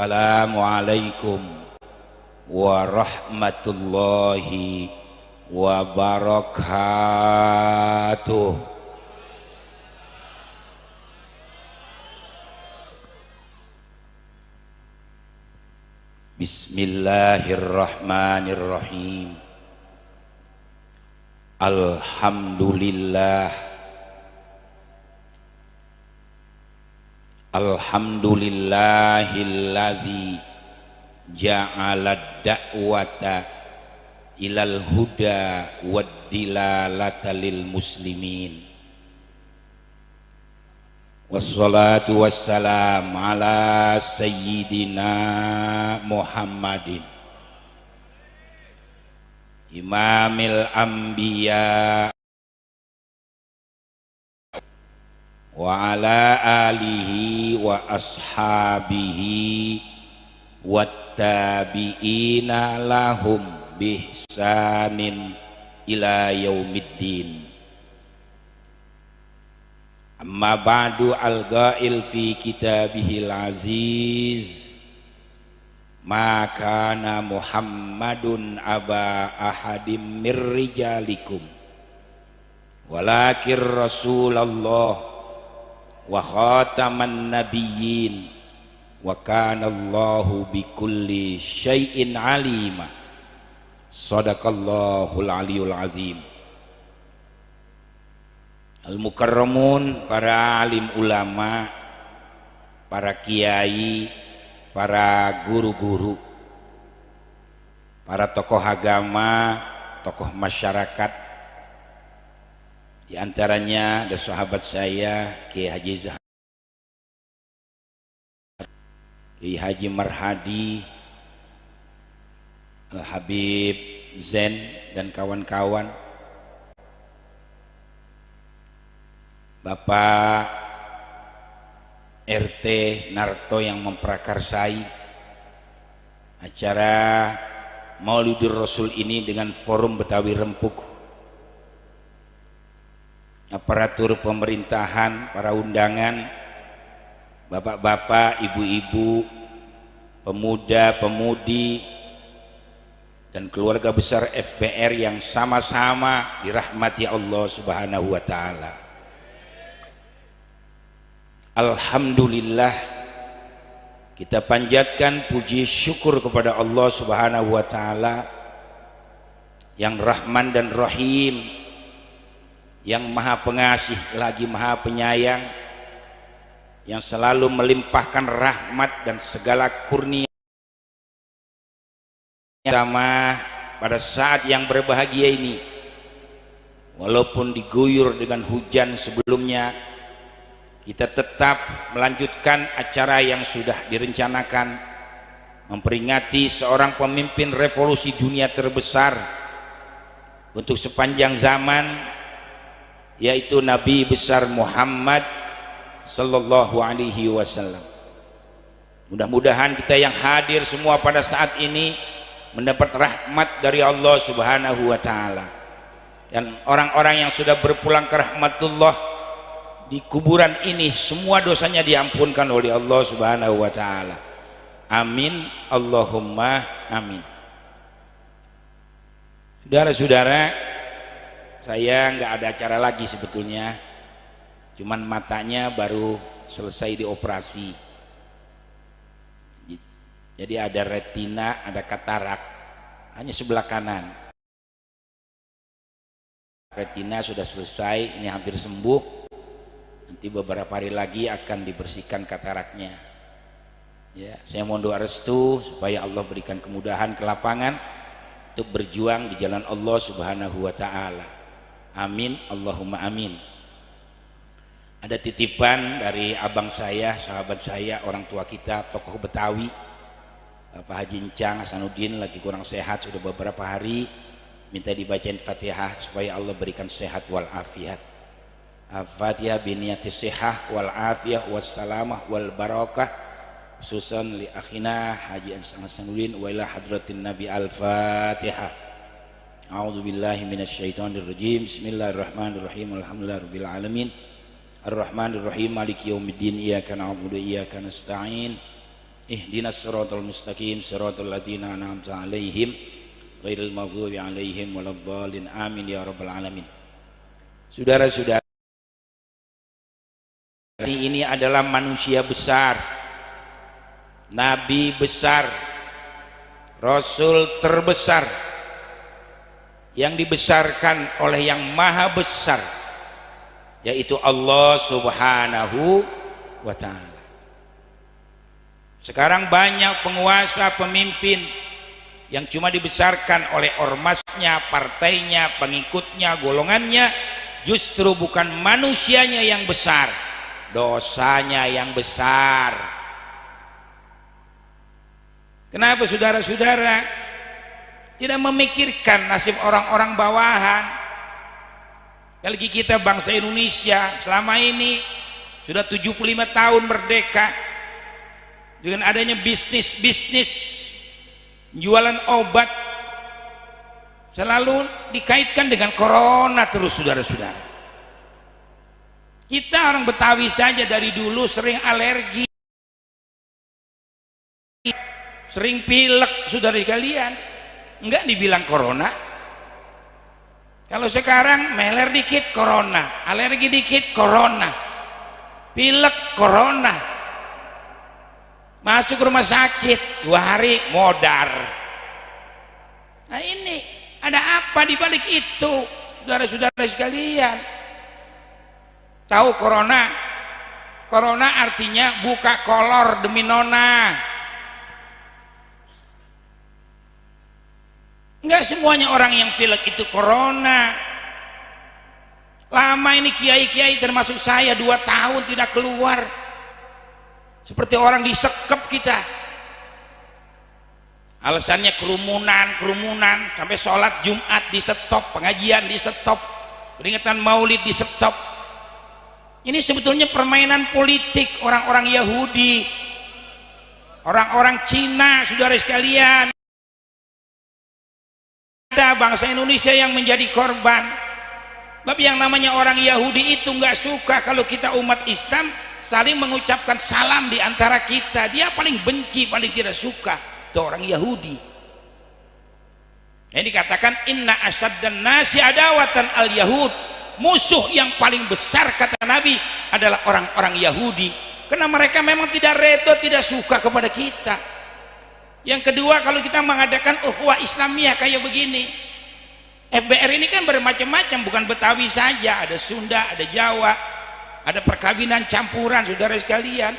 Assalamualaikum warahmatullahi wabarakatuh. Bismillahirrahmanirrahim. Alhamdulillahilladzi ja'ala da'wata ilal huda wad dilalata lil muslimin. Wassalatu wassalam ala sayyidina Muhammadin imamil anbiya wa ala alihi wa ashabihi wattabi'ina lahum bihsanin ila yaumiddin. Amma ba'du, al-ghail fi kitabihil aziz, ma kana Muhammadun aba ahadim mir rijalikum walakin Rasulullah wa khataman nabiyyin wa kana Allahu bikulli syai'in alima. Shadaqallahul aliyul azim. Al-mukarramun, para alim ulama, para kiai, para guru-guru, para tokoh agama, tokoh masyarakat. Di antaranya ada sahabat saya Kiai Haji Zahar, Kiai Haji Marhadi, Al-Habib Zen dan kawan-kawan, Bapak RT Narto yang memprakarsai acara Maulidur Rasul ini dengan forum Betawi Rempuk, aparatur pemerintahan, para undangan, bapak-bapak, ibu-ibu, pemuda-pemudi, dan keluarga besar FBR yang sama-sama dirahmati Allah Subhanahu wa Ta'ala. Alhamdulillah, kita panjatkan puji syukur kepada Allah Subhanahu wa Ta'ala yang Rahman dan Rahim, yang Maha Pengasih lagi Maha Penyayang, yang selalu melimpahkan rahmat dan segala kurnia sama pada saat yang berbahagia ini. Walaupun diguyur dengan hujan sebelumnya, kita tetap melanjutkan acara yang sudah direncanakan, memperingati seorang pemimpin revolusi dunia terbesar untuk sepanjang zaman, yaitu Nabi besar Muhammad sallallahu alaihi wasallam. Mudah-mudahan kita yang hadir semua pada saat ini mendapat rahmat dari Allah Subhanahu wa Ta'ala, dan orang-orang yang sudah berpulang ke rahmatullah di kuburan ini semua dosanya diampunkan oleh Allah Subhanahu wa Ta'ala. Amin, Allahumma amin. Saudara-saudara, saya nggak ada acara lagi sebetulnya, cuman matanya baru selesai dioperasi. Jadi ada retina, ada katarak, hanya sebelah kanan. Retina sudah selesai, ini hampir sembuh. Nanti beberapa hari lagi akan dibersihkan kataraknya. Ya, saya mohon doa restu supaya Allah berikan kemudahan ke lapangan untuk berjuang di jalan Allah Subhanahu wa Ta'ala. Amin, Allahumma amin. Ada titipan dari abang saya, sahabat saya, orang tua kita, tokoh Betawi, Bapak Haji Encang Hasanuddin, lagi kurang sehat sudah beberapa hari, minta dibacain Fatihah supaya Allah berikan sehat wal afiat. Al-Fatihah biniyatis sihah wal afiyah wassalamah wal barakah, khususan li akhina Haji Encang Hasanuddin wa ila hadratin Nabi. Al-Fatihah. A'udzu billahi minasyaitonir rajim. Bismillahirrahmanirrahim. Alhamdulillahirabbil alamin. Arrahmanirrahim. Maliki yaumiddin. Iyyaka na'budu wa iyyaka nasta'in. ihdinas siratal mustaqim siratal ladzina an'amta 'alaihim ghairil maghdubi 'alaihim waladdallin amin ya rabbal alamin. Saudara-saudara, ini adalah manusia besar, nabi besar, rasul terbesar yang dibesarkan oleh yang maha besar, yaitu Allah subhanahu wa ta'ala. Sekarang banyak penguasa, pemimpin yang cuma dibesarkan oleh ormasnya, partainya, pengikutnya, golongannya. Justru bukan manusianya yang besar, dosanya yang besar. Kenapa saudara-saudara tidak memikirkan nasib orang-orang bawahan? Apalagi kita bangsa Indonesia selama ini sudah 75 tahun merdeka, dengan adanya bisnis jualan obat selalu dikaitkan dengan corona terus saudara-saudara. Kita orang Betawi saja dari dulu sering alergi, sering pilek saudara sekalian, enggak dibilang corona. Kalau sekarang meler dikit corona, alergi dikit corona, pilek corona, masuk rumah sakit 2 hari modar. Nah ini ada apa di balik itu saudara-saudara sekalian? Tahu corona? Corona artinya buka kolor demi nona. Enggak semuanya orang yang pilek itu corona. Lama ini kiai-kiai termasuk saya 2 tahun tidak keluar, seperti orang disekep kita. Alasannya kerumunan, sampai sholat Jumat di stop, pengajian di stop, peringatan Maulid di stop. Ini sebetulnya permainan politik orang-orang Yahudi, orang-orang Cina, saudara sekalian. Ada bangsa Indonesia yang menjadi korban. Tapi yang namanya orang Yahudi itu nggak suka kalau kita umat Islam saling mengucapkan salam di antara kita. Dia paling benci, paling tidak suka itu orang Yahudi. Ini dikatakan inna asaddan nasi adawatan al yahud. Musuh yang paling besar kata Nabi adalah orang-orang Yahudi, karena mereka memang tidak redha, tidak suka kepada kita. Yang kedua, kalau kita mengadakan ukhuwah Islamiyah kayak begini, FBR ini kan bermacam-macam, bukan Betawi saja, ada Sunda, ada Jawa, ada perkawinan campuran saudara sekalian.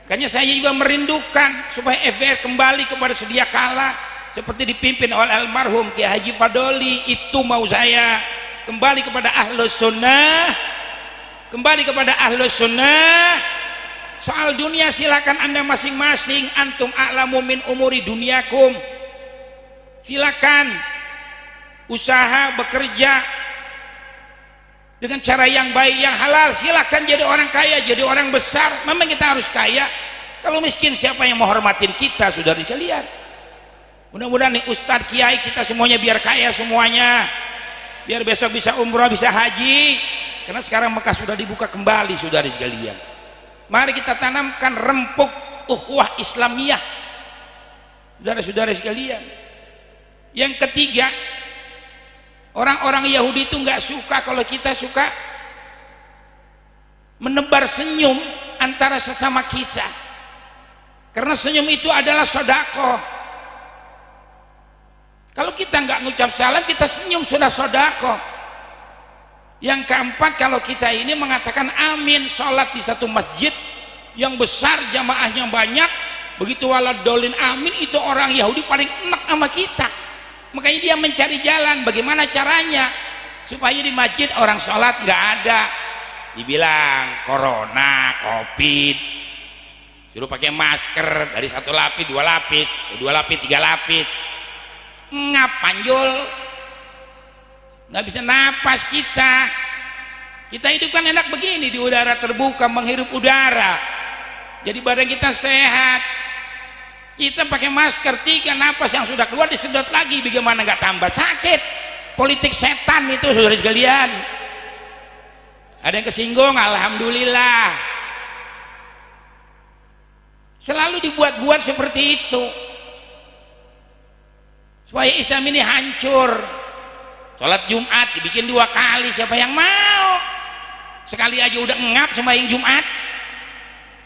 Makanya saya juga merindukan supaya FBR kembali kepada sedia kala seperti dipimpin oleh almarhum Kiai Haji Fadoli. Itu mau saya kembali kepada ahlus sunnah, kembali kepada ahlus sunnah. Soal dunia silakan anda masing-masing, antum a'lamu min umuri dunyakum. Silakan usaha bekerja dengan cara yang baik, yang halal. Silakan jadi orang kaya, jadi orang besar. Memang kita harus kaya. Kalau miskin siapa yang menghormatin kita saudara sekalian? Mudah-mudahan nih ustadz kiai kita semuanya biar kaya semuanya, biar besok bisa umroh, bisa haji, karena sekarang Mekah sudah dibuka kembali saudara sekalian. Mari kita tanamkan rempuk ukhuwah Islamiyah saudara-saudara sekalian. Yang ketiga, orang-orang Yahudi itu nggak suka kalau kita suka menebar senyum antara sesama kita, karena senyum itu adalah sedekah. Kalau kita nggak ngucap salam, kita senyum sudah sedekah. Yang keempat, kalau kita ini mengatakan amin, sholat di satu masjid yang besar, jamaahnya banyak, begitu waladolin amin, itu orang Yahudi paling enak sama kita. Makanya dia mencari jalan bagaimana caranya supaya di masjid orang sholat nggak ada dibilang corona, covid, suruh pakai masker dari 1 lapis 2 lapis, 2 lapis 3 lapis. Ngap panjul, nggak bisa napas kita. Kita hidup kan enak begini, di udara terbuka, menghirup udara, jadi badan kita sehat. Kita pakai masker, 3 napas yang sudah keluar disedot lagi, bagaimana nggak tambah sakit? Politik setan itu saudara sekalian. Ada yang kesinggung, alhamdulillah. Selalu dibuat-buat seperti itu supaya Islam ini hancur. Sholat Jumat dibikin 2 kali, siapa yang mau? Sekali aja udah ngap sembahyang Jumat,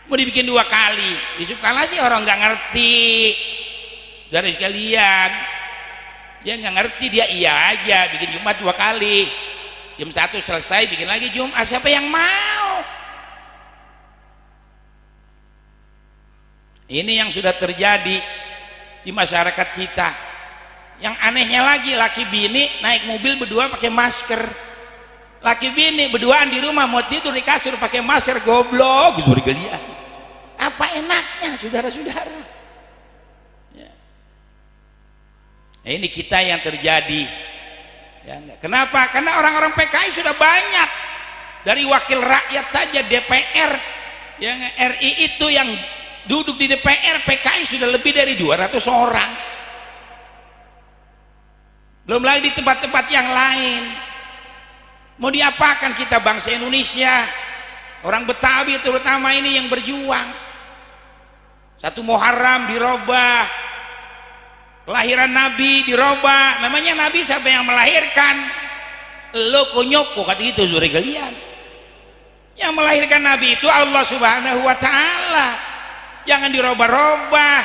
mau dibikin 2 kali. Yusuf Kala sih orang nggak ngerti dari sekalian, dia nggak ngerti, dia iya aja bikin Jumat 2 kali, jam 1 selesai bikin lagi Jumat. Siapa yang mau? Ini yang sudah terjadi di masyarakat kita. Yang anehnya lagi, laki bini naik mobil berdua pakai masker, laki bini berduaan di rumah mau tidur di kasur pakai masker. Goblok gitu bergelian. Apa enaknya saudara-saudara ya. Nah, ini kita yang terjadi ya. Kenapa? Karena orang-orang PKI sudah banyak, dari wakil rakyat saja DPR yang RI itu yang duduk di DPR PKI sudah lebih dari 200 orang, belum lagi di tempat-tempat yang lain. Mau diapakan kita bangsa Indonesia, orang Betawi terutama ini yang berjuang. 1 Muharram dirobah, kelahiran Nabi dirobah. Namanya Nabi siapa yang melahirkan? Lo konyoko kata itu zure kalian. Yang melahirkan Nabi itu Allah Subhanahu wa Ta'ala. Jangan dirobah-robah.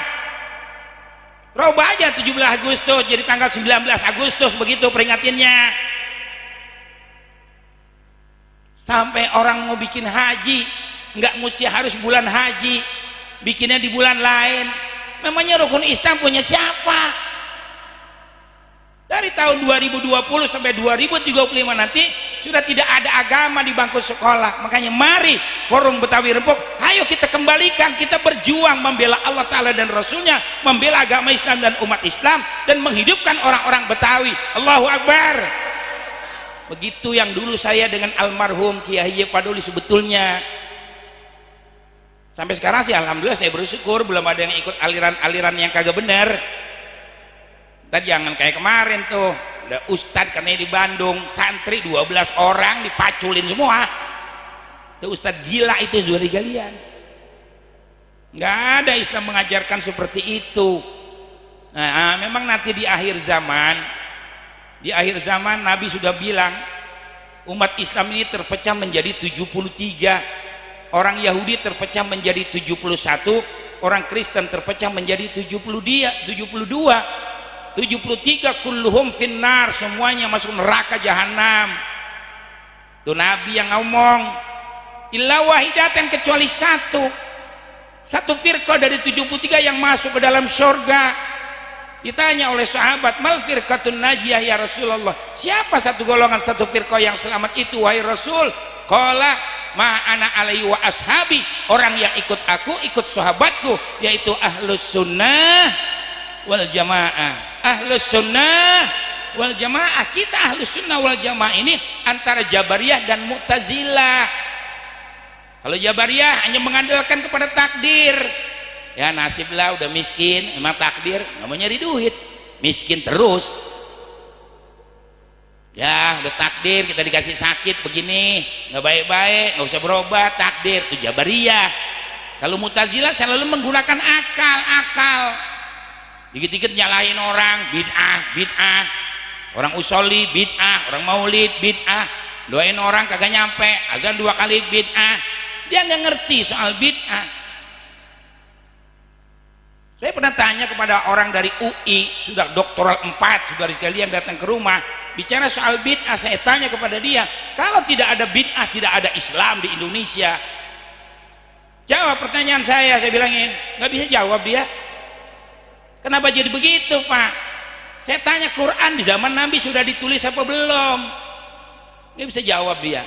Robah aja 17 Agustus jadi tanggal 19 Agustus begitu peringatinnya. Sampai orang mau bikin haji nggak mesti harus bulan haji, bikinnya di bulan lain. Memangnya rukun Islam punya siapa? Dari tahun 2020 sampai 2035 nanti sudah tidak ada agama di bangku sekolah. Makanya mari Forum Betawi Rempuk, ayo kita kembalikan, kita berjuang membela Allah Ta'ala dan Rasulnya, membela agama Islam dan umat Islam, dan menghidupkan orang-orang Betawi. Allahu Akbar. Begitu yang dulu saya dengan almarhum Kiai Haji Paduli sebetulnya. Sampai sekarang sih alhamdulillah saya bersyukur belum ada yang ikut aliran-aliran yang kagak benar. Tadi jangan kayak kemarin tuh, ada ustadz katanya di Bandung, santri 12 orang dipaculin semua. Itu ustadz gila itu zuri kalian. Nggak ada Islam mengajarkan seperti itu. Nah, memang nanti di akhir zaman Nabi sudah bilang umat Islam ini terpecah menjadi 73, orang Yahudi terpecah menjadi 71, orang Kristen terpecah menjadi 72, 73 kulluhum finnar, semuanya masuk neraka jahanam. Itu Nabi yang ngomong, illa wahidatan, kecuali satu firqah dari 73 yang masuk ke dalam surga. Ditanya oleh sahabat, mal firqatun najiyah ya Rasulullah, siapa satu golongan, satu firqah yang selamat itu wahai Rasul? Qala ma ana alaihi wa ashabi, orang yang ikut aku, ikut sahabatku, yaitu ahlus sunnah wal jamaah. Ahlus sunnah wal jamaah, kita ahlus sunnah wal jamaah ini antara Jabariyah dan Mu'tazilah. Kalau Jabariyah hanya mengandalkan kepada takdir, ya nasiblah udah miskin, emang takdir nggak mau nyari duit, miskin terus. Ya udah takdir kita dikasih sakit begini, nggak baik-baik, nggak usah berobat, takdir. Itu Jabariyah. Kalau Mu'tazilah selalu menggunakan akal. Dikit-dikit nyalahin orang, bid'ah, orang usoli bid'ah, orang maulid bid'ah, doain orang kagak nyampe, azan 2 kali bid'ah. Dia nggak ngerti soal bid'ah. Saya pernah tanya kepada orang dari UI, sudah doktoral 4, saudara sekalian datang ke rumah bicara soal bid'ah. Saya tanya kepada dia, kalau tidak ada bid'ah tidak ada Islam di Indonesia. Jawab pertanyaan saya bilangin, nggak bisa jawab dia. Kenapa jadi begitu Pak? Saya tanya, Quran di zaman Nabi sudah ditulis apa belum? Nggak bisa jawab dia.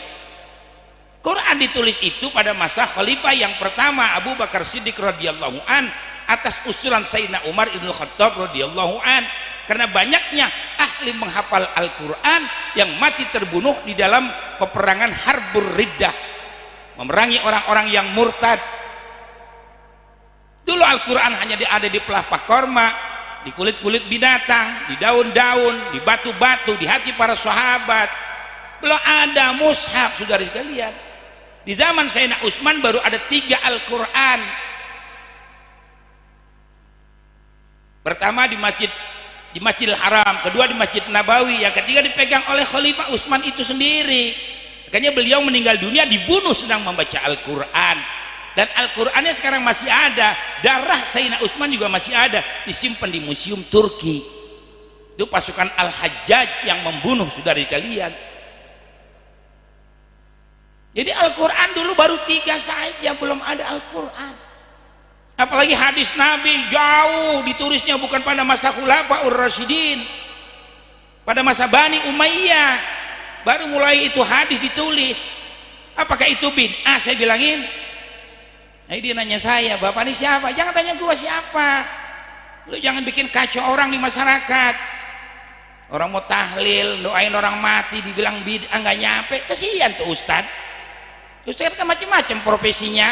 Quran ditulis itu pada masa khalifah yang pertama Abu Bakar Siddiq radhiyallahu an, atas usulan Sayyidina Umar ibn Khattab radhiyallahu an. Karena banyaknya ahli menghafal Al-Quran yang mati terbunuh di dalam peperangan Harbur Riddah, memerangi orang-orang yang murtad. Dulu Al-Quran hanya ada di pelepah korma, di kulit-kulit binatang, di daun-daun, di batu-batu, di hati para sahabat. Belum ada mushaf, saudara sekalian. Di zaman Sayyidina Utsman baru ada 3 Al-Quran. Pertama di Masjidil Haram, kedua di Masjid Nabawi, yang ketiga dipegang oleh Khalifah Utsman itu sendiri. Makanya beliau meninggal dunia dibunuh sedang membaca Al-Quran, dan Al-Qurannya sekarang masih ada, darah Sayyidina Utsman juga masih ada, disimpan di museum Turki. Itu pasukan Al-Hajjaj yang membunuh, saudara sekalian. Jadi Al-Quran dulu baru 3 saja, belum ada Al-Quran. Apalagi hadis Nabi jauh ditulisnya bukan pada masa Khulafaur Rasyidin, pada masa Bani Umayyah baru mulai itu hadis ditulis. Apakah itu bid'ah? Saya bilangin. Nah, dia nanya saya, bapak ini siapa? Jangan tanya gua siapa, lu jangan bikin kacau orang di masyarakat. Orang mau tahlil, doain orang mati dibilang bid'ah, nggak nyampe, kesian tuh ustad. Ustad kan macam-macam profesinya.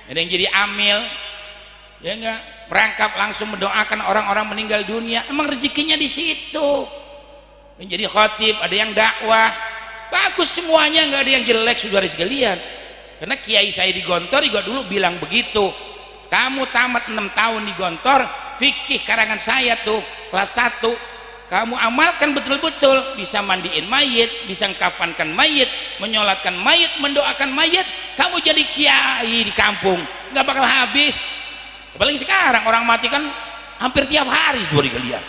Ada yang jadi amil, ya enggak, merangkap langsung mendoakan orang-orang meninggal dunia. Emang rezekinya di situ. Yang jadi khatib, ada yang dakwah, bagus semuanya, nggak ada yang jelek, saudara sekalian. Karena kiai saya di Gontor juga dulu bilang begitu. Kamu tamat 6 tahun di Gontor, fikih karangan saya tuh kelas 1, kamu amalkan betul-betul, bisa mandiin mayit, bisa kafankan mayit, menyolatkan mayit, mendoakan mayit, kamu jadi kiai di kampung, nggak bakal habis. Apalagi sekarang orang mati kan hampir tiap hari, saudara sekalian.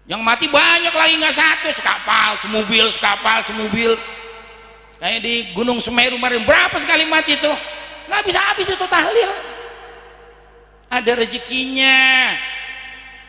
Yang mati banyak lagi, nggak satu, sekapal, semobil. Kayak di Gunung Semeru kemarin berapa sekali mati tuh, nggak bisa habis itu tahlil. Ada rezekinya,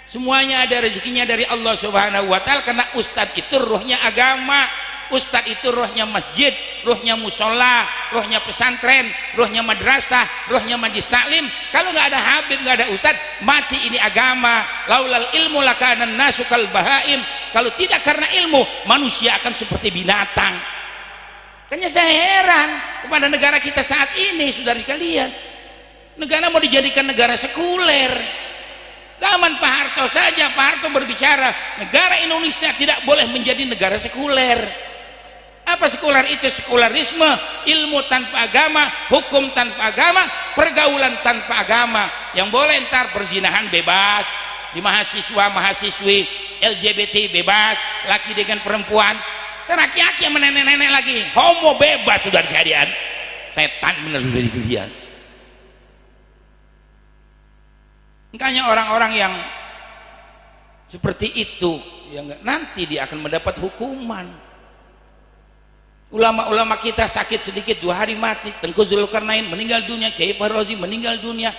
semuanya ada rezekinya dari Allah Subhanahu wa Ta'ala. Karena ustadz itu ruhnya agama, ustadz itu ruhnya masjid, ruhnya musola, ruhnya pesantren, ruhnya madrasah, ruhnya majlis taklim. Kalau nggak ada habib, nggak ada ustadz, mati ini agama. Laulal ilmu lakana nasu kal bahaim. Kalau tidak karena ilmu, manusia akan seperti binatang. Makanya saya heran kepada negara kita saat ini, saudara sekalian. Negara mau dijadikan negara sekuler. Zaman Pak Harto saja, Pak Harto berbicara negara Indonesia tidak boleh menjadi negara sekuler. Apa sekuler itu? Sekularisme, ilmu tanpa agama, hukum tanpa agama, pergaulan tanpa agama. Yang boleh ntar perzinahan bebas, di mahasiswa-mahasiswi LGBT bebas, laki dengan perempuan, laki-laki yang menenek-nenek lagi, homo bebas, saudara sekalian. Setan benar, saudara sekalian. Makanya orang-orang yang seperti itu yang nanti dia akan mendapat hukuman. Ulama-ulama kita sakit sedikit 2 hari mati. Tengku Zulkarnain meninggal dunia, Kiai Fahrozi meninggal dunia,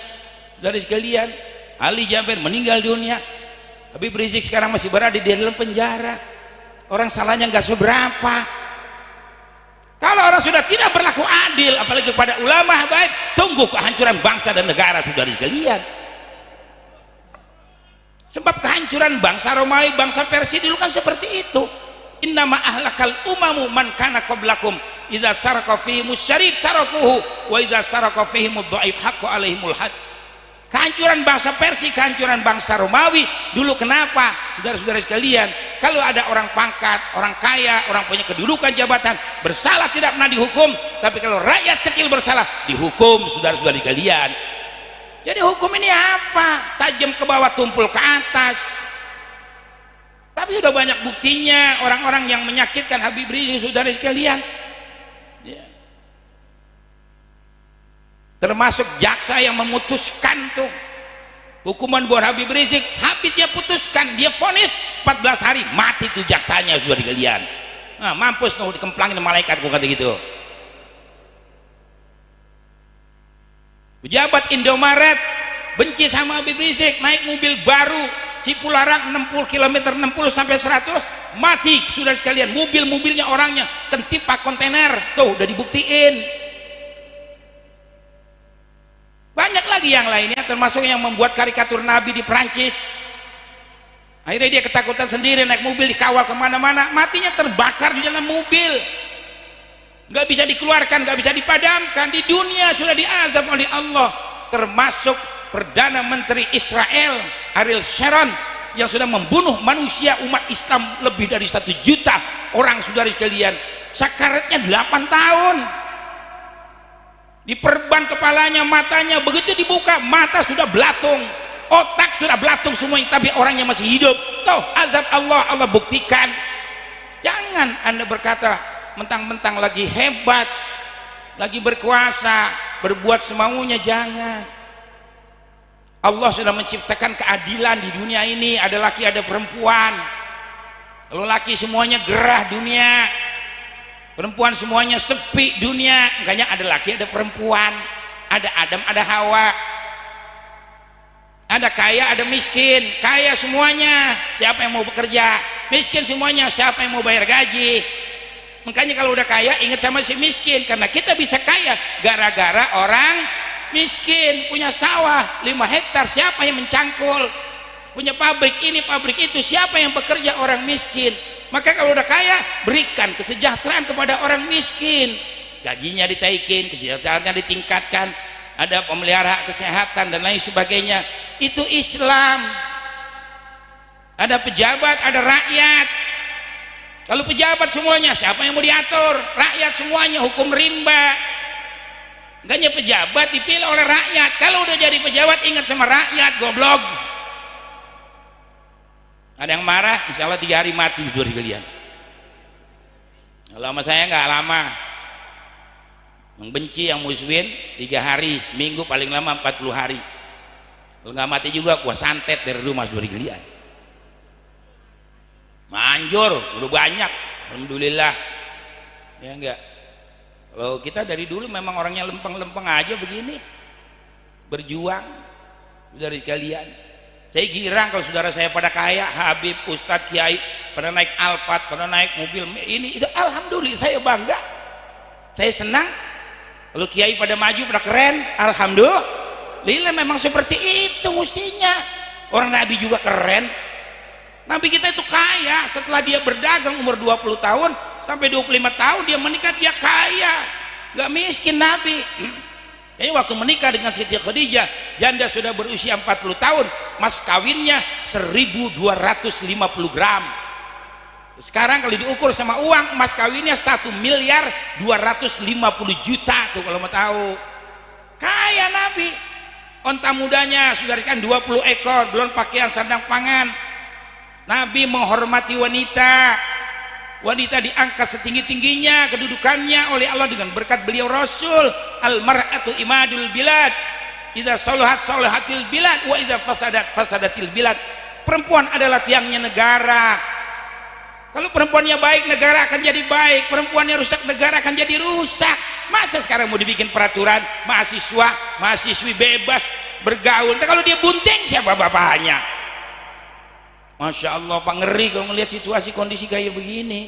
dari sekalian Ali Jaber meninggal dunia, Habib Rizik sekarang masih berada di dalam penjara. Orang salahnya nggak seberapa. Kalau orang sudah tidak berlaku adil, apalagi kepada ulama baik, tunggu kehancuran bangsa dan negara, saudara sekalian. Sebab kehancuran bangsa Romawi, bangsa Persia dulu kan seperti itu. Innama ahlakal umamu man kana qablakum idza saraka fihimus syarif tarakuhu wa idza saraka fihimud dhaif haqqu alaihimul had. Kehancuran bangsa Persia, kehancuran bangsa Romawi dulu kenapa? Saudara-saudara sekalian, kalau ada orang pangkat, orang kaya, orang punya kedudukan jabatan bersalah tidak pernah dihukum, tapi kalau rakyat kecil bersalah dihukum, saudara-saudara sekalian. Jadi hukum ini apa? Tajam ke bawah, tumpul ke atas. Tapi sudah banyak buktinya orang-orang yang menyakitkan Habib Rizik, saudara sekalian. Ya. Termasuk jaksa yang memutuskan tuh hukuman buat Habib Rizik, habis dia putuskan, dia vonis 14 hari mati tuh jaksanya, saudara sekalian. Nah, mampus tuh dikemplangin malaikat, kata gitu. Pejabat Indomaret benci sama Habib Rizik, naik mobil baru Cipularang 60 km 60 sampai 100 mati, saudara sekalian. Mobilnya orangnya ketipak kontainer, tuh udah dibuktiin. Banyak lagi yang lainnya, termasuk yang membuat karikatur Nabi di Perancis. Akhirnya dia ketakutan sendiri, naik mobil dikawal kemana-mana, matinya terbakar di dalam mobil, nggak bisa dikeluarkan, nggak bisa dipadamkan. Di dunia sudah diazab oleh Allah. Termasuk Perdana Menteri Israel Ariel Sharon yang sudah membunuh manusia, umat Islam lebih dari 1 juta orang, saudara sekalian. Sakaratnya 8 tahun, diperban kepalanya, matanya begitu dibuka mata sudah belatung. otak sudah belatung semuanya, tapi orangnya masih hidup. Tuh azab Allah, Allah buktikan. Jangan Anda berkata mentang-mentang lagi hebat, lagi berkuasa, berbuat semaunya. Jangan. Allah sudah menciptakan keadilan di dunia ini, ada laki ada perempuan. Kalau laki semuanya gerah dunia, perempuan semuanya sepi dunia. Makanya ada laki ada perempuan, ada Adam ada Hawa, ada kaya ada miskin. Kaya semuanya, siapa yang mau bekerja? Miskin semuanya, siapa yang mau bayar gaji? Makanya kalau udah kaya ingat sama si miskin, karena kita bisa kaya gara-gara orang miskin. Punya sawah 5 hektar, siapa yang mencangkul? Punya pabrik ini pabrik itu, siapa yang bekerja? Orang miskin. Maka kalau udah kaya berikan kesejahteraan kepada orang miskin, gajinya ditaikin, kesejahteraannya ditingkatkan, ada pemelihara kesehatan dan lain sebagainya. Itu Islam. Ada pejabat, ada rakyat. Kalau pejabat semuanya, siapa yang mau diatur? Rakyat semuanya, hukum rimba. Makanya pejabat dipilih oleh rakyat. Kalau udah jadi pejabat ingat sama rakyat, goblok. Ada yang marah, insya Allah 3 hari mati saudara sekalian. Lama saya nggak lama, membenci yang muslim 3 hari, seminggu paling lama 40 hari. Kalau nggak mati juga gua santet dari rumah saudara sekalian. Manjur udah banyak, alhamdulillah. Ya enggak. Kalau kita dari dulu memang orangnya lempeng-lempeng aja begini, berjuang saudara sekalian. Saya girang kalau saudara saya pada kaya, Habib, Ustadz, Kiai pada naik Alphard, pada naik mobil ini itu, alhamdulillah saya bangga, saya senang. Kalau Kiai pada maju, pada keren, alhamdulillah. Memang seperti itu mestinya. Orang Nabi juga keren. Nabi kita itu kaya. Setelah dia berdagang umur 20 tahun sampai 25 tahun dia menikah, dia kaya, gak miskin Nabi. Kayaknya waktu menikah dengan Siti Khadijah, janda sudah berusia 40 tahun, mas kawinnya 1.250 gram. Sekarang kalau diukur sama uang, mas kawinnya 1.250 miliar tuh kalau mau tahu. Kaya Nabi. Onta mudanya sudah kan 20 ekor, belum pakaian sandang pangan. Nabi menghormati wanita. Wanita diangkat setinggi-tingginya kedudukannya oleh Allah dengan berkat beliau Rasul. Al-mar'atu imadul bilad, idza salahat salahatil bilad wa idza fasadat fasadatil bilad. Perempuan adalah tiangnya negara. Kalau perempuannya baik, negara akan jadi baik. Perempuannya rusak, negara akan jadi rusak. Masa sekarang mau dibikin peraturan mahasiswi bebas bergaul? Tapi kalau dia bunting, siapa bapaknya? Masya Allah, Pak, ngeri kalau melihat situasi kondisi kayak begini.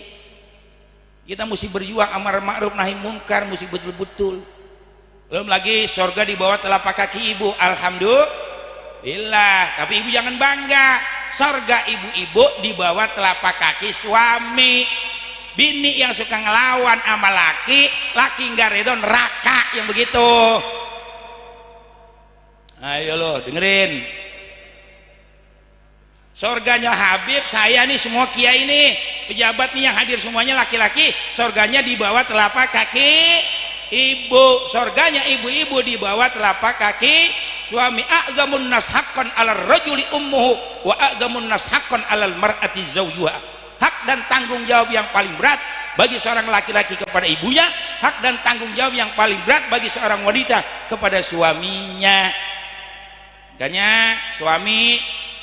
Kita mesti berjuang amar ma'ruf nahi munkar, mesti betul-betul. Belum lagi surga di bawah telapak kaki ibu, alhamdulillah. Tapi ibu jangan bangga, surga ibu-ibu di bawah telapak kaki suami. Bini yang suka ngelawan sama laki nggak redo, neraka yang begitu. Ayo lo dengerin. Surganya Habib, saya nih, semua kiai ini, pejabat nih yang hadir semuanya laki-laki, surganya di bawah telapak kaki ibu. Surganya ibu-ibu di bawah telapak kaki suami. A'zamun nas haqqan 'alal rajuli ummuhu wa a'zamun nas haqqan 'alal mar'ati zawjuha. Hak dan tanggung jawab yang paling berat bagi seorang laki-laki kepada ibunya, hak dan tanggung jawab yang paling berat bagi seorang wanita kepada suaminya. Makanya suami,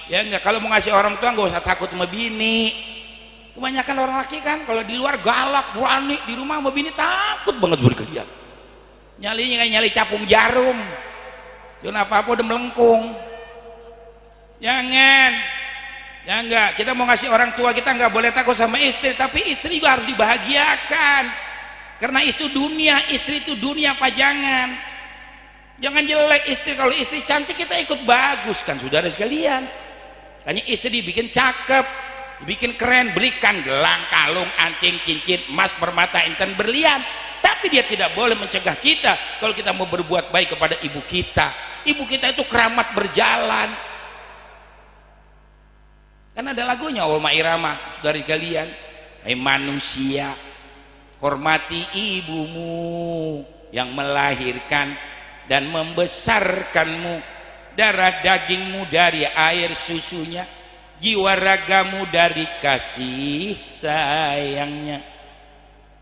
ya enggak, kalau mau ngasih orang tua nggak usah takut sama bini. Kebanyakan orang laki kan kalau di luar galak, berani, di rumah sama bini takut banget berkelian. Nyalinya kayak nyali capung jarum. Jangan apa-apa udah melengkung. Jangan. Ya enggak, kita mau ngasih orang tua kita nggak boleh takut sama istri, tapi istri juga harus dibahagiakan. Karena itu dunia, istri itu dunia pajangan. Jangan jelek istri, kalau istri cantik kita ikut bagus kan saudara sekalian. Hanya istri dibikin cakep, dibikin keren, belikan gelang, kalung, anting, cincin, emas, permata, intan, berlian. Tapi dia tidak boleh mencegah kita kalau kita mau berbuat baik kepada ibu kita. Ibu kita itu keramat berjalan. Kan ada lagunya Ulma Irama, saudara sekalian. Hai manusia, hormati ibumu yang melahirkan dan membesarkanmu. darah dagingmu dari air susunya, jiwa ragamu dari kasih sayangnya.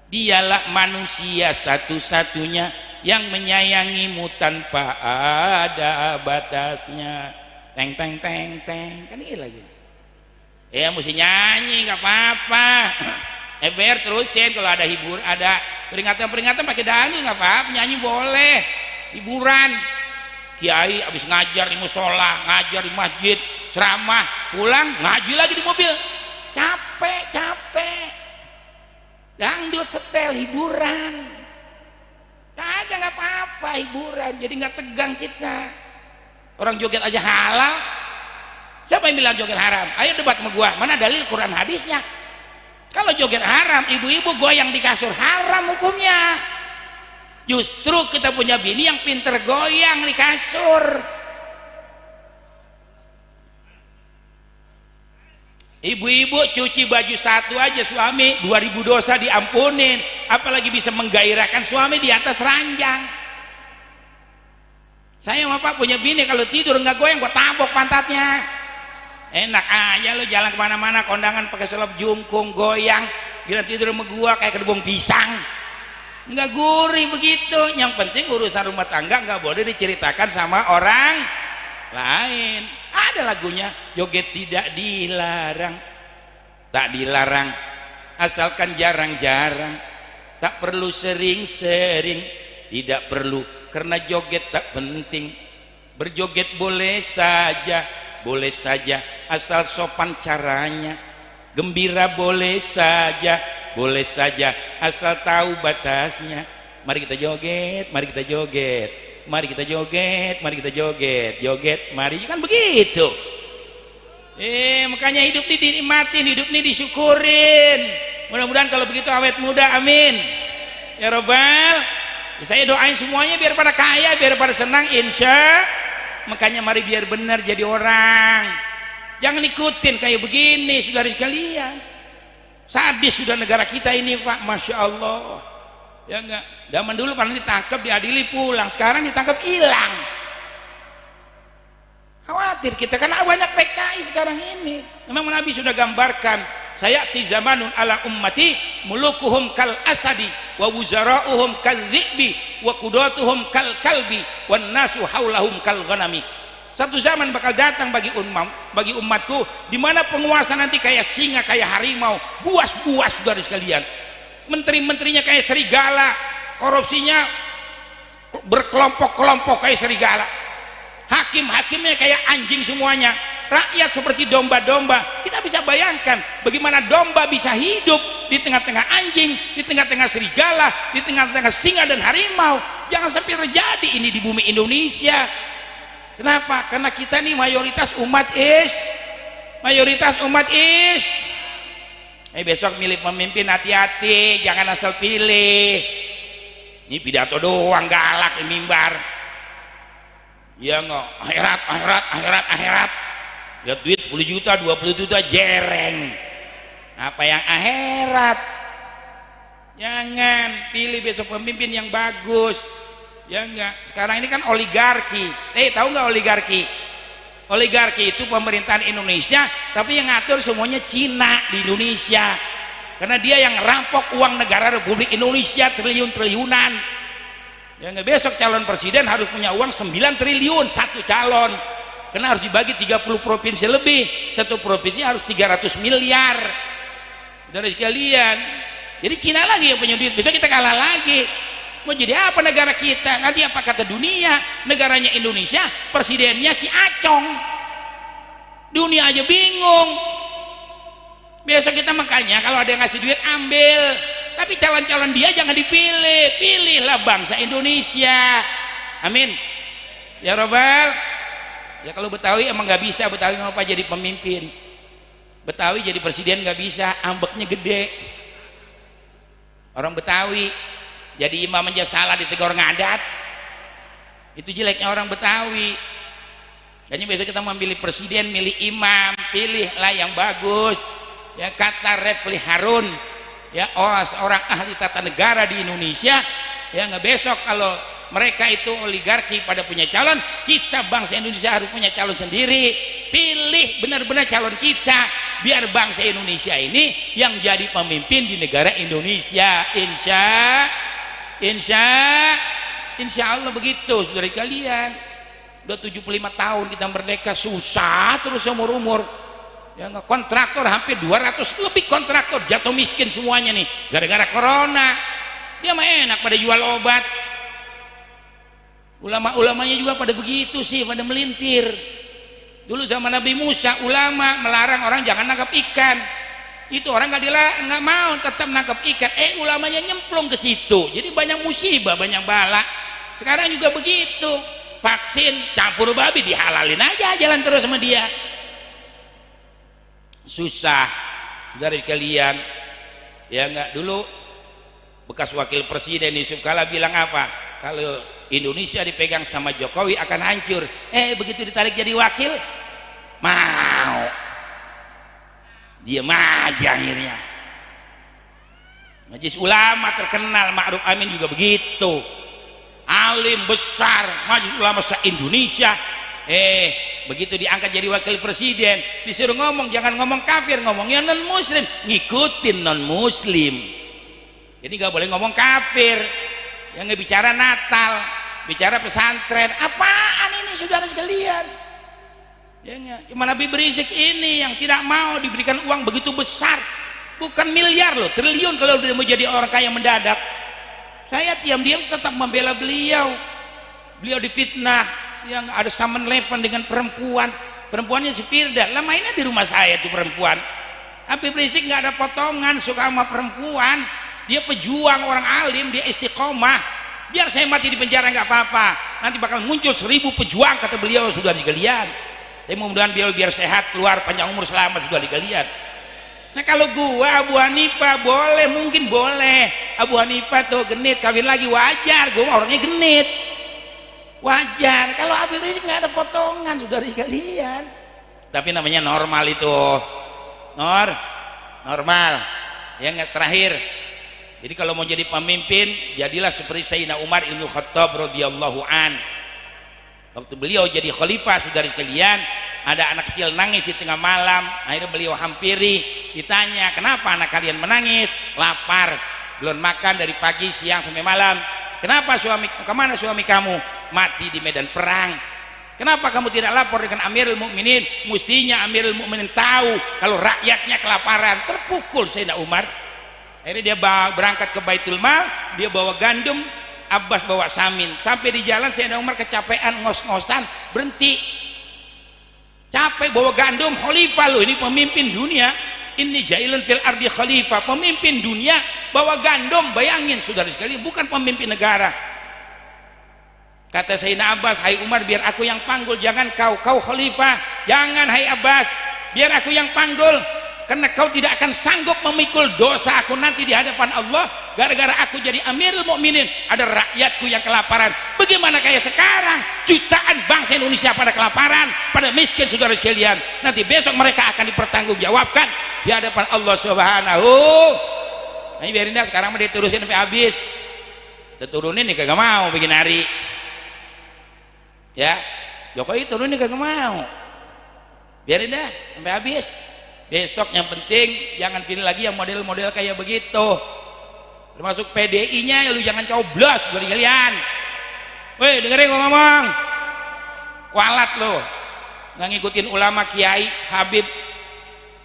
Dialah manusia satu-satunya yang menyayangimu tanpa ada batasnya. Teng teng teng teng, kan ini lagi. Mesti nyanyi nggak apa-apa. Biar terusin, kalau ada hibur, ada peringatan pakai dangdut nggak apa-apa, nyanyi boleh. Hiburan. Kiai habis ngajar di musola, ngajar di masjid, ceramah, pulang ngaji lagi di mobil. Capek. Dangdut setel hiburan. Kagak nggak apa-apa hiburan, jadi nggak tegang kita. Orang joget aja halal. Siapa yang bilang joget haram? Ayo debat sama gua. Mana dalil Quran hadisnya? Kalau joget haram, ibu-ibu goyang di kasur haram hukumnya. Justru kita punya bini yang pinter goyang di kasur. Ibu-ibu cuci baju satu aja suami 2000 dosa diampunin, apalagi bisa menggairahkan suami di atas ranjang. Saya sama Pak punya bini kalau tidur nggak goyang gua tabok pantatnya. Enak aja lo jalan kemana-mana kondangan pakai selop jungkung goyang, gila tidur sama gua kayak kedubung pisang. Nggak gurih begitu. Yang penting urusan rumah tangga nggak boleh diceritakan sama orang lain. Ada lagunya, joget tidak dilarang, tak dilarang asalkan jarang-jarang, tak perlu sering-sering, tidak perlu karena joget tak penting. Berjoget boleh saja asal sopan caranya. Gembira boleh saja asal tahu batasnya. Mari kita joget, mari kita joget, mari kita joget, mari kita joget, joget, mari, kan begitu. Makanya hidup ini dinikmatin, hidup ini disyukurin. Mudah-mudahan kalau begitu awet muda, amin ya robbal. Saya doain semuanya biar pada kaya, biar pada senang, insya. Makanya mari biar benar jadi orang, jangan ikutin kayak begini, saudara sekalian. Sadis sudah negara kita ini Pak, Masya Allah. Ya enggak, zaman dulu pernah ditangkap, diadili pulang, sekarang ditangkap hilang. Khawatir kita karena banyak PKI sekarang ini. Memang Nabi sudah gambarkan, sayati zamanun ala ummati mulukuhum kal asadi wa wuzara'uhum kal dhi'bi wa qudatuhum kal kalbi wan nasu haulahum kal ghanami. Satu zaman bakal datang bagi umatku di mana penguasa nanti kayak singa, kayak harimau, buas-buas saudara sekalian. Menteri-menterinya kayak serigala, korupsinya berkelompok-kelompok kayak serigala, hakim-hakimnya kayak anjing semuanya, rakyat seperti domba-domba. Kita bisa bayangkan bagaimana domba bisa hidup di tengah-tengah anjing, di tengah-tengah serigala, di tengah-tengah singa dan harimau. Jangan sampai terjadi ini di bumi Indonesia. Kenapa? Karena kita nih mayoritas umat is. Besok milih pemimpin hati-hati, jangan asal pilih. Ini pidato doang galak di mimbar. Ya nggak, akhirat. Lihat duit 10 juta, 20 juta jereng. Apa yang akhirat? Jangan pilih besok pemimpin yang bagus. Ya enggak. Sekarang ini kan oligarki. Tahu nggak oligarki? Oligarki itu pemerintahan Indonesia, tapi yang ngatur semuanya Cina di Indonesia. Karena dia yang rampok uang negara Republik Indonesia triliun-triliunan. Ya enggak, besok calon presiden harus punya uang 9 triliun satu calon. Karena harus dibagi 30 provinsi lebih. Satu provinsi harus 300 miliar. Saudara sekalian. Jadi Cina lagi yang punya duit. Besok kita kalah lagi. Mau jadi apa negara kita? Nanti apa kata dunia? Negaranya Indonesia, presidennya si Acong. Dunia aja bingung. Besok kita makanya kalau ada yang ngasih duit ambil. Tapi calon-calon dia jangan dipilih. Pilihlah bangsa Indonesia. Amin. Ya robbal. Ya kalau Betawi emang nggak bisa, Betawi ngapa jadi pemimpin? Betawi jadi presiden nggak bisa, ambeknya gede. Orang Betawi jadi imam aja salah ditegur ngadat, itu jeleknya orang Betawi. Kayaknya besok kita mau milih presiden, milih imam, pilihlah yang bagus. Ya kata Refli Harun, ya seorang ahli tata negara di Indonesia, ya nggak besok kalau mereka itu oligarki pada punya calon, kita bangsa Indonesia harus punya calon sendiri. Pilih benar-benar calon kita, biar bangsa Indonesia ini yang jadi pemimpin di negara Indonesia. Insya Allah begitu saudara kalian. Udah 75 tahun kita merdeka, susah terus umur ya, kontraktor hampir 200 lebih kontraktor jatuh miskin semuanya nih gara-gara corona. Dia mah enak pada jual obat. Ulama-ulamanya juga pada begitu sih, pada melintir. Dulu zaman Nabi Musa, ulama melarang orang jangan nangkap ikan. Itu orang nggak mau, tetap nangkap ikan. Ulamanya nyemplung ke situ. Jadi banyak musibah, banyak bala. Sekarang juga begitu. Vaksin campur babi dihalalin aja, jalan terus sama dia. Susah, saudara kalian. Ya nggak, dulu bekas wakil presiden Yusuf Kala bilang apa? Kalau Indonesia dipegang sama Jokowi akan hancur. Begitu ditarik jadi wakil, mau. Dia maju akhirnya. Majelis ulama terkenal Ma'ruf Amin juga begitu. Alim besar, majelis ulama se-Indonesia. Begitu diangkat jadi wakil presiden, disuruh ngomong, jangan ngomong kafir, ngomongnya non muslim, ngikutin non muslim. Jadi nggak boleh ngomong kafir. Yang nggak bicara Natal, bicara pesantren, apaan ini saudara sekalian? Ya nggak, cuma Nabi berisik ini yang tidak mau diberikan uang begitu besar, bukan miliar loh, triliun kalau dia mau jadi orang kaya mendadak. Saya diam-diam tetap membela beliau. Beliau difitnah, yang ada Saman Levan dengan perempuannya si Firda. Lama ini di rumah saya tuh perempuan. Habib Rizik nggak ada potongan, suka sama perempuan. Dia pejuang, orang alim, dia istiqomah. Biar saya mati di penjara nggak apa-apa, nanti bakal muncul 1000 pejuang kata beliau, sudah sekalian. Tapi mudah-mudahan beliau biar sehat, keluar panjang umur selamat, sudah sekalian. Nah kalau gua Abu Hanifah boleh, mungkin boleh. Abu Hanifah tuh genit, kawin lagi wajar, gua orangnya genit, wajar. Kalau Habib Rizik nggak ada potongan, saudara sekalian. Tapi namanya normal itu, normal. Yang terakhir, jadi kalau mau jadi pemimpin, jadilah seperti Sayyidina Umar ibn Khattab radhiyallahu an. Waktu beliau jadi khalifah, saudara sekalian, ada anak kecil nangis di tengah malam. Akhirnya beliau hampiri, ditanya, kenapa anak kalian menangis? Lapar, belum makan dari pagi, siang sampai malam. Kenapa kemana suami kamu? Mati di medan perang. Kenapa kamu tidak lapor dengan Amirul Mukminin? Mestinya Amirul Mukminin tahu kalau rakyatnya kelaparan. Terpukul Sayyidina Umar. Akhirnya dia berangkat ke Baitul Mal, dia bawa gandum, Abbas bawa samin. Sampai di jalan Sayyidina Umar kecapean, ngos-ngosan, berhenti. Capek bawa gandum, khalifah loh, ini pemimpin dunia. Ini jailun fil ardi khalifah, pemimpin dunia bawa gandum, bayangin saudara sekalian, bukan pemimpin negara. Kata Sayyidina Abbas, hai Umar, biar aku yang panggul, jangan kau khalifah. Jangan hai Abbas, biar aku yang panggul, karena kau tidak akan sanggup memikul dosa aku nanti di hadapan Allah gara-gara aku jadi Amirul Mukminin, ada rakyatku yang kelaparan. Bagaimana kayak sekarang jutaan bangsa Indonesia pada kelaparan, pada miskin saudara sekalian. Nanti besok mereka akan dipertanggungjawabkan di hadapan Allah Subhanahu. Nah, ini biarin dah, sekarang mau diturusin sampai habis. Turunin nih kagak mau bikin hari. Ya, Jokowi turunin kagak mau. Biarin dah sampai habis. Besok yang penting jangan pilih lagi yang model-model kayak begitu. Termasuk PDI-nya, lu jangan coblos dari kalian. Woi, dengerin gua ngomong. Kualat lo, nggak ngikutin ulama, kiai, Habib.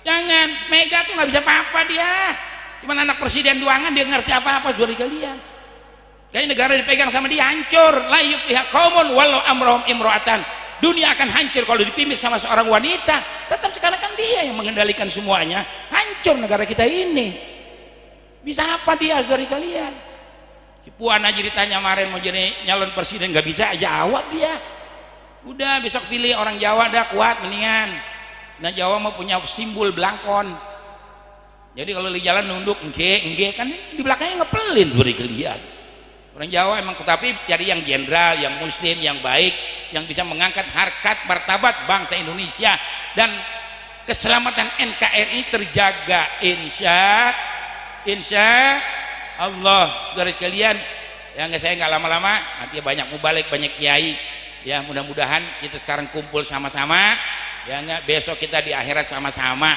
Jangan, Mega tuh nggak bisa apa-apa dia. Cuman anak presiden doangan, dia ngerti apa-apa dari kalian. Kayak negara dipegang sama dia hancur. La yufliha qaumun walau amrohum imro'atan. Dunia akan hancur kalau dipimpin sama seorang wanita. Tetap sekarang kan dia yang mengendalikan semuanya. Hancur negara kita ini. Bisa apa dia dari kalian? Si Puan aja ditanya kemarin mau jadi nyalon presiden, nggak bisa jawab dia. Udah besok pilih orang Jawa dah, kuat mendingan. Nah Jawa mau punya simbol belangkon. Jadi kalau di jalan nunduk engge kan di belakangnya ngepelin dari kalian. Orang Jawa emang, tapi cari yang jenderal, yang muslim, yang baik, yang bisa mengangkat harkat martabat bangsa Indonesia dan keselamatan NKRI terjaga insya Allah. Saudara sekalian, Ya nggak, saya nggak lama-lama, nanti banyak mubalik, banyak kiai. Ya mudah-mudahan kita sekarang kumpul sama-sama. Ya nggak, besok kita di akhirat sama-sama.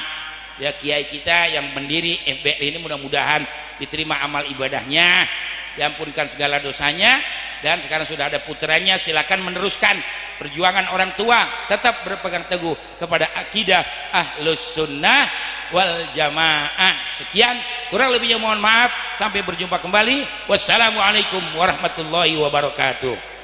Ya kiai kita yang mendiri FBR ini mudah-mudahan diterima amal ibadahnya, diampunkan segala dosanya, dan sekarang sudah ada putranya, silakan meneruskan perjuangan orang tua, tetap berpegang teguh kepada akidah Ahlus Sunnah wal Jamaah. Sekian, kurang lebihnya mohon maaf, sampai berjumpa kembali. Wassalamualaikum warahmatullahi wabarakatuh.